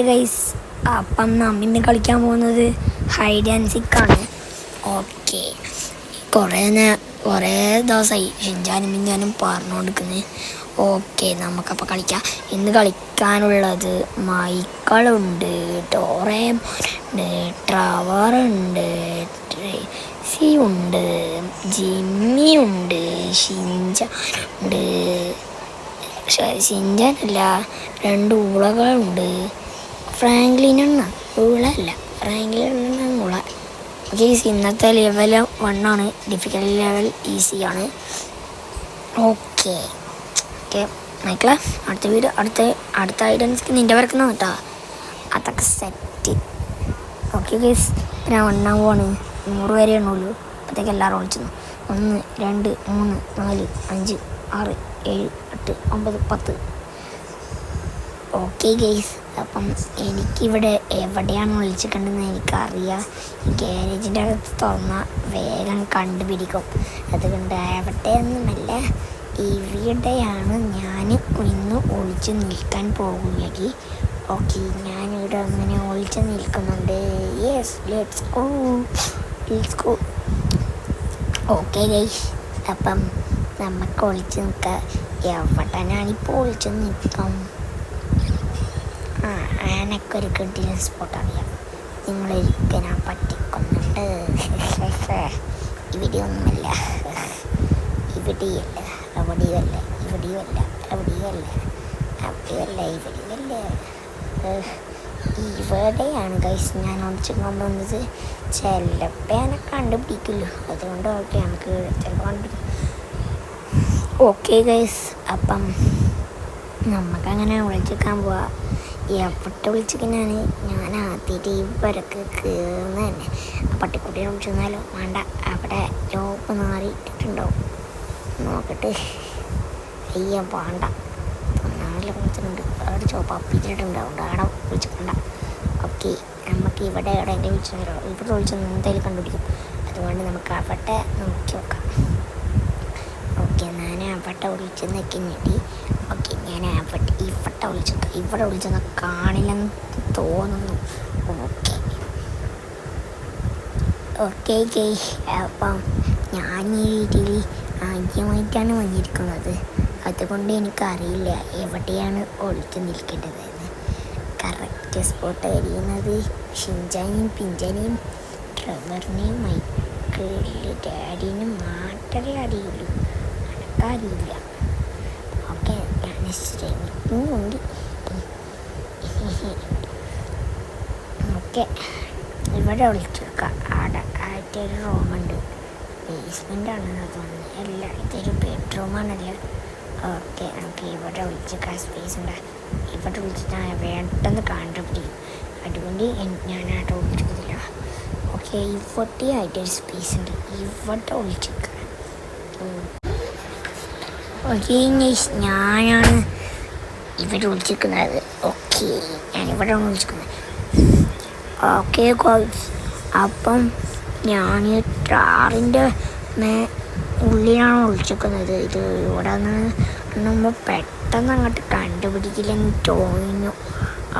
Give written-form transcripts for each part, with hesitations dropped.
Guys, അപ്പം നമ്മിന്ന് കളിക്കാൻ പോകുന്നത് ഹൈഡ് ആൻഡ് സിക്ക് ആണ്. ഓക്കെ, കുറേ ദിവസമായി ഷിൻചാനും മിഞ്ഞാനും പറഞ്ഞുകൊടുക്കുന്നത്. ഓക്കെ, നമുക്കപ്പോൾ കളിക്കാം. ഇന്ന് കളിക്കാനുള്ളത് മൈക്കിളുണ്ട്, ഡോറേമോനുണ്ട്, ട്രവറുണ്ട്, ട്രേസി ഉണ്ട്, ജിമ്മി ഉണ്ട്, ഷിൻചാനല്ല, 2 ഉളകളുണ്ട്. ഫ്രാങ്ക്ലിനെണ്ണ ഉളല്ല, ഫ്രാങ്ക്ലിനെണ്ണ ഉള. ഓക്കെ, ഇന്നത്തെ ലെവൽ 1 ആണ്. ഡിഫിക്കൽട്ടി ലെവൽ ഈസിയാണ്. ഓക്കെ ഓക്കെ മൈക്കിളെ, അടുത്ത ഐഡൻസ് നിൻ്റെ വരക്കുന്ന കേട്ടോ, അതൊക്കെ സെറ്റ്. ഓക്കെ ഗൈസ്, ഞാൻ 1 പോവാണ്. 100 വരെ എണ്ണുള്ളൂ. അപ്പോഴത്തേക്ക് എല്ലാവരും വിളിച്ചു. 1 2 3 4 5 6 7 8 9 10. ഓക്കെ ഗൈസ്, അപ്പം എനിക്കിവിടെ എവിടെയാണ് വിളിച്ചിട്ടുണ്ടെന്ന് എനിക്കറിയാം. ഈ ഗാരേജിൻ്റെ അകത്ത് തുറന്നാൽ വേഗം കണ്ടുപിടിക്കും. അതുകൊണ്ട് എവിടെയൊന്നുമല്ല, ഇവിടെയാണ് ഞാൻ ഇന്ന് ഒളിച്ച് നിൽക്കാൻ പോകുന്നത്. ഓക്കെ, ഞാനിവിടെ അങ്ങനെ ഒളിച്ച് നിൽക്കുന്നുണ്ട്. Yes, let's go. Okay guys, അപ്പം നമുക്ക് ഒളിച്ച് നിൽക്കാം. എവിടെ ഞാനിപ്പോൾ ഒളിച്ച് നിൽക്കാം? എനിക്കൊരു കിട്ടിയ സ്പോട്ട് അറിയാം. നിങ്ങളൊരിക്കൽ ഞാൻ പറ്റിക്കുന്നുണ്ട്. ഇവിടെയൊന്നുമല്ല, ഇവിടെയല്ല, അവിടെയല്ല, ഇവിടെയല്ല, അവിടെയല്ല, അവിടെയല്ല, ഇവിടെയല്ല, ഇവിടെയാണ് ഗൈസ് ഞാൻ ഒളിച്ചിക്കാൻ പോകുന്നത്. ചിലപ്പോൾ എന്നെ കണ്ടുപിടിക്കുമല്ലോ, അതുകൊണ്ട് ഓക്കെ, നമുക്ക് ചിലപ്പോൾ കണ്ടുപിടിക്കും. ഓക്കെ ഗൈസ്, അപ്പം നമുക്കങ്ങനെ വിളിച്ചിക്കാൻ പോവാം. എവിടെ വിളിച്ചിരിക്കാനാണ്? ഞാൻ ആദ്യമായിട്ട് ഇവരൊക്കെ കയറുന്ന തന്നെ. പട്ടിക്കുട്ടിയെ വിളിച്ചെന്നാലോ? വേണ്ട, അവിടെ ചോപ്പ് നാറിയിട്ടുണ്ടാവും. നോക്കട്ടെ. അയ്യ വേണ്ട, നാളെ വിളിച്ചിട്ടുണ്ട്. അവിടെ ചോപ്പ് അപ്പിച്ചിട്ടുണ്ടാവും. അവിടെ വിളിച്ചിട്ടുണ്ട. ഓക്കെ, നമുക്ക് ഇവിടെ എവിടെയെങ്കിലും വിളിച്ചോ. ഇവിടെ വിളിച്ചൊന്നും എന്തായാലും കണ്ടുപിടിക്കും. അതുകൊണ്ട് നമുക്ക് അവിടെ നോക്കി നോക്കാം. ഓക്കെ, ഞാൻ അവിടെ വിളിച്ച് നിൽക്കുന്നുണ്ട്. ഓക്കെ, ഞാൻ ഇവിടെ വിളിച്ചൊന്നും കാണില്ലെന്ന് തോന്നുന്നു. ഓക്കെ ഗൈസ്, അപ്പം ഞാൻ ഈ വീട്ടിൽ ആദ്യമായിട്ടാണ് വന്നിരിക്കുന്നത്. അതുകൊണ്ട് എനിക്കറിയില്ല എവിടെയാണ് ഒളിച്ച് നിൽക്കേണ്ടതെന്ന്. കറക്റ്റ് സ്പോട്ട് അറിയുന്നത് ഷിൻചാനെയും പിഞ്ചാനെയും ട്രെവറിനെയും മൈക്കിളിൻ്റെ ഡാഡിനും മാത്രമേ അറിയുള്ളൂ. എനിക്കറിയില്ല. ഓക്കെ, ഞാൻ ശ്രമിക്കുന്നുണ്ട്. ഓക്കെ, ഇവിടെ വിളിച്ചേക്കാം. അവിടെ ആയിട്ടൊരു റൂമുണ്ട്. ബേസ്മെൻ്റ് ആണെന്ന് തോന്നുന്നു. അല്ല, ഇതൊരു ബെഡ്റൂമാണല്ലോ. ഓക്കെ, നമുക്ക് ഇവിടെ വിളിച്ചേക്കാൻ സ്പേസ് ഉണ്ട്. ഇവിടെ വിളിച്ചിട്ട് വേണ്ടെന്ന് കണ്ടുപിടിക്കും. അതുകൊണ്ട് ഞാൻ അവിടെ വിളിച്ചിട്ടില്ല. ഓക്കെ, ഇവിടെ ആയിട്ടൊരു സ്പേസ് ഉണ്ട്. ഇവിടെ വിളിച്ചേക്കാം. ഓക്കെ, ഞാനാണ് ഇവിടെ വിളിച്ചിരിക്കുന്നത്. ഓക്കെ, ഞാനിവിടെയാണ് വിളിച്ചിരിക്കുന്നത്. ഓക്കെ ഗോൾസ്, അപ്പം ഞാൻ ട്രാറിൻ്റെ ഉള്ളിലാണ് വിളിച്ചിരിക്കുന്നത്. ഇത് ഇവിടെ നിന്ന് പെട്ടെന്ന് അങ്ങോട്ട് കണ്ടുപിടിക്കില്ലെന്ന് തോന്നുന്നു.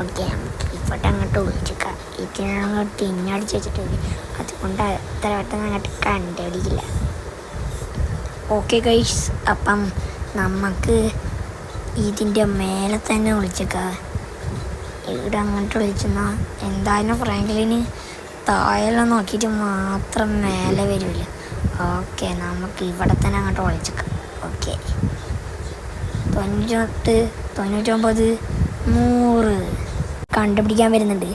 ഓക്കെ, നമുക്ക് ഇവിടെ അങ്ങോട്ട് വിളിച്ചിരിക്കാം. ഇതിനങ്ങോട്ട് തിന്നടിച്ച് വെച്ചിട്ടുണ്ട്. അതുകൊണ്ട് അത്ര പെട്ടെന്ന് അങ്ങോട്ട് കണ്ടുപിടിക്കില്ല. ഓക്കെ ഗൈസ്, അപ്പം നമുക്ക് ഇതിൻ്റെ മേലെ തന്നെ വിളിച്ചേക്കാം. ഇവിടെ അങ്ങോട്ട് വിളിച്ചെന്നാൽ എന്തായാലും ഫ്രാങ്ക്ലിന് താഴെല്ലാം നോക്കിയിട്ട് മാത്രം മേലെ വരില്ല. ഓക്കെ, നമുക്ക് ഇവിടെ തന്നെ അങ്ങോട്ട് വിളിച്ചേക്കാം. ഓക്കെ, 98 99 100 കണ്ടുപിടിക്കാൻ വരുന്നുണ്ട്.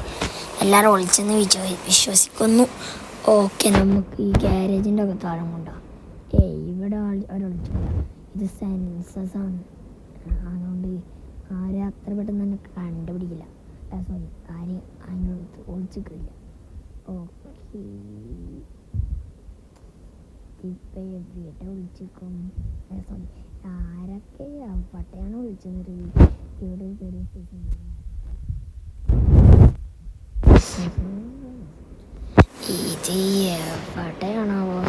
എല്ലാവരും വിളിച്ചെന്ന് വിശ്വസിക്കുന്നു. ഓക്കെ, നമുക്ക് ഈ ഗാരേജിൻ്റെ ഒക്കെ താഴെ കൊണ്ടാ. ഇവിടെ വിളിച്ചില്ല. ഇത് സെൻസസ് ആണ്. അതുകൊണ്ട് ആരും അത്ര പെട്ടെന്ന് തന്നെ കണ്ടുപിടിക്കില്ല. സോറി, ആരും അതിനടുത്ത് ഒളിച്ചിക്കില്ല. ഓക്കെ, ഇപ്പം എവിടെ വിളിച്ചിരിക്കും? സോറി, ആരൊക്കെ പട്ടയാണ് വിളിച്ചത്? ഇവിടെ ഒരു ചെറിയ സ്പേസ് ഉണ്ട്. ഇത് എവിടെയാണാവോ?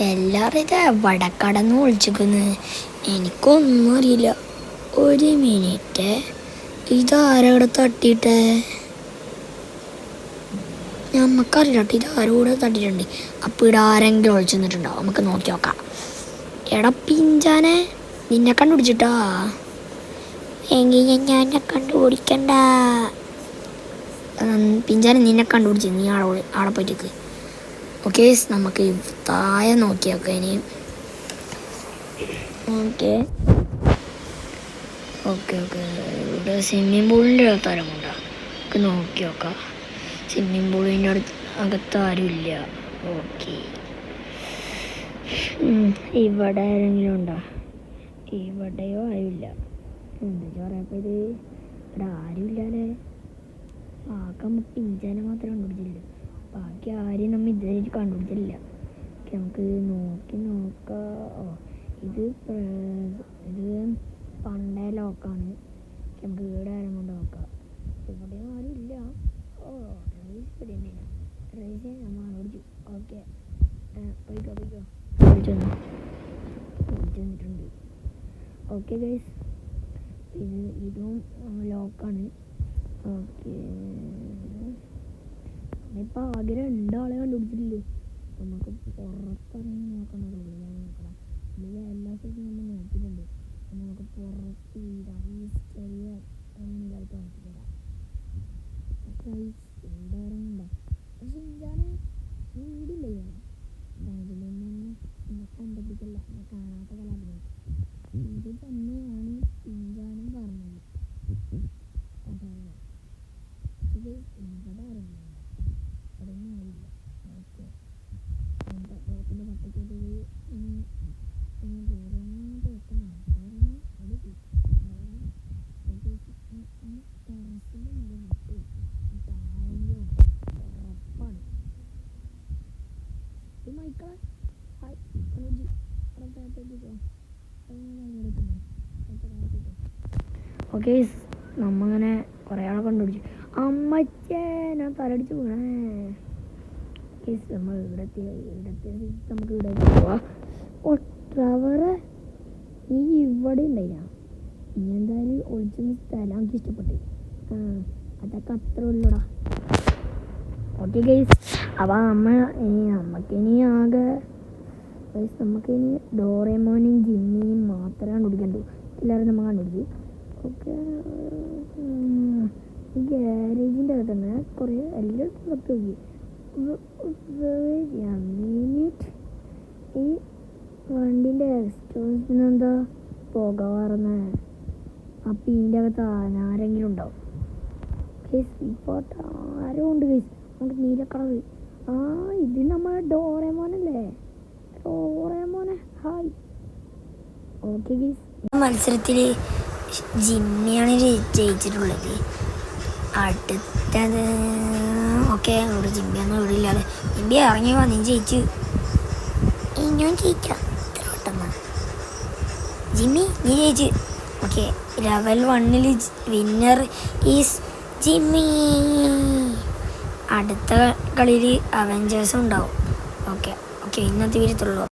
എല്ലാവരും ഇത് എവിടെ കടന്ന് വിളിച്ചിരിക്കുന്നത്? എനിക്കൊന്നും അറിയില്ല. ഒരു മിനിറ്റ്, ഇതാരവിടെ തട്ടിയിട്ടേ? നമുക്കറിയില്ല കേട്ടോ, ഇതാരോടെ തട്ടിയിട്ടുണ്ട്. അപ്പോൾ ഇവിടെ ആരെങ്കിലും ഒളിച്ചു നിന്നിട്ടുണ്ടാവും. നമുക്ക് നോക്കി നോക്കാം. എടാ പിഞ്ചാനെ, നിന്നെ കണ്ടുപിടിച്ചിട്ടാ. എങ്കിൽ ഞാൻ കണ്ടുപിടിക്കണ്ട. പിഞ്ചാനെ നിന്നെ കണ്ടുപിടിച്ച്, നീ ആടെ പോയിട്ട്. ഓക്കെ, നമുക്ക് താഴെ നോക്കി നോക്കാം ഇനി. ഓക്കെ ഓക്കെ ഓക്കെ ഇവിടെ സ്വിമ്മിങ് പൂളിൻ്റെ അടുത്ത് ആരുമുണ്ടോ? നമുക്ക് നോക്കി നോക്കാം. സ്വിമ്മിങ് പൂളിൻ്റെ അകത്ത് ആരുമില്ല. ഓക്കെ, ഇവിടെ ആരെങ്കിലും ഉണ്ടോ? ഇവിടെയോ ആരുമില്ല. എന്താ പറയപ്പോൾ ഇത് ഇവിടെ ആരുമില്ലല്ലേ. ആകെ നമുക്ക് പിഞ്ചാനെ മാത്രമേ കണ്ടുപിടിച്ചില്ല. ബാക്കി ആരെയും നമ്മൾ ഇതുവരെ കണ്ടുപിടിച്ചില്ല. നമുക്ക് നോക്കി നോക്കാം. ഓ, ഇത് പണ്ടേ ലോക്കാണ്. നമുക്ക് ഇവിടെ ആരും കൊണ്ട് നോക്കാം. ഇവിടെ ആരും ഇല്ല. ഓ, റൈസ് ഇവിടെ ഉണ്ടായില്ല. റൈസ് നമ്മൾ കണ്ടുപിടിച്ചു. ഓക്കെ, പോയിക്കോ വിളിച്ചു വന്നിട്ടുണ്ട്. ഓക്കെ ഗൈസ്, ഇതും ലോക്കാണ്. ഓക്കെ, ഇപ്പം ആകെ 2 ആളെ കണ്ടുപിടിച്ചിട്ടില്ലേ. നമുക്ക് പുറത്തിറങ്ങി നോക്കണമല്ലോ. നോക്കണം, അല്ലെങ്കിൽ എല്ലാ സ്ഥലത്തും നമ്മൾ നോക്കിയിട്ടുണ്ട്. നമുക്ക് പുറത്ത് ചെറിയ ഇതായിട്ട് കാണിച്ചിട്ടില്ല. ഇവിടെ ഇറങ്ങണ്ട. പക്ഷെ ഞാൻ വീടില്ലേ അതിലൊന്നും കണ്ടുപിടിക്കില്ല. കാണാത്ത കലാപം ഇത് തന്നെയാണ് പിഞ്ചാനും പറഞ്ഞത്. അതാണ് ഇത്. ഇവിടെ അറിയില്ല, ഇവിടെ ഒന്നും അറിയില്ല. ഓക്കെ, പിന്നെ പട്ടക്കേട്ടത് ടെറസിൻ്റെ മേലെ നട്ട് താഴെയോ ഉറപ്പാണ്. ഈ മൈക്കളെ ഹായ് കണോജി ഓക്കെ, നമ്മങ്ങനെ കുറേ ആളെ കണ്ടുപിടിച്ചു. അമ്മച്ചേ, ഞാൻ തലടിച്ച് വീണേ. നമ്മൾ ഇവിടത്തെ നമുക്ക് ഇവിടെ പോവാം. ഓ ട്രവറ്, നീ ഇവിടെ ഉണ്ടായില്ല. നീ എന്തായാലും ഒളിച്ചു സ്ഥലം എനിക്ക് ഇഷ്ടപ്പെട്ടു. അതൊക്കെ അത്ര ഉള്ളൂടാ. ഓക്കെ ഗൈസ്, അപ്പോൾ നമുക്കിനി ആകെ നമുക്കിനി ഡോറേമോനും ജിമ്മിയും മാത്രമേ കണ്ടുപിടിക്കണ്ടു. എല്ലാവരും നമ്മൾ കണ്ടുപിടിച്ചു. ഓക്കെ, ഈ ഗ്യാരേജിൻ്റെ അകത്ത് തന്നെ കുറേ എല്ലായിടത്തും പുറത്ത് നോക്കി. ഈ വണ്ടിൻ്റെ എക്സ്റ്റോസിന് എന്താ പോകാറുന്ന? അപ്പം ഇതിൻ്റെ അകത്ത് ആരെങ്കിലും ഉണ്ടാവും. കേസ് ഇപ്പോൾ ആരോ ഉണ്ട് കേസ്. നമുക്ക് നീല കളർ. ഇത് നമ്മുടെ ഡോറേമോനല്ലേ? ഡോറേമോനെ ഹായ്. ഓക്കെ കേസ്, മത്സരത്തിൽ ജിമ്മിയാണ് ജയിച്ചിട്ടുള്ളത്. അടുത്തത് ഓക്കെ, ഇവിടെ ജിമ്മിയൊന്നും ഇവിടെ ഇല്ലാതെ. ജിമ്മി ഇറങ്ങി വാ, നീ ജയിച്ചു. ഞാൻ ജയിക്കാം ഇത്ര പെട്ടെന്ന്. ജിമ്മി നീ ജയിച്ചു. Okay, level 1 winner is Jimmy. അടുത്ത കളിയിൽ അവഞ്ചേഴ്സും ഉണ്ടാവും. ഓക്കെ ഇന്നത്തെ വീരത്തുള്ളൂ.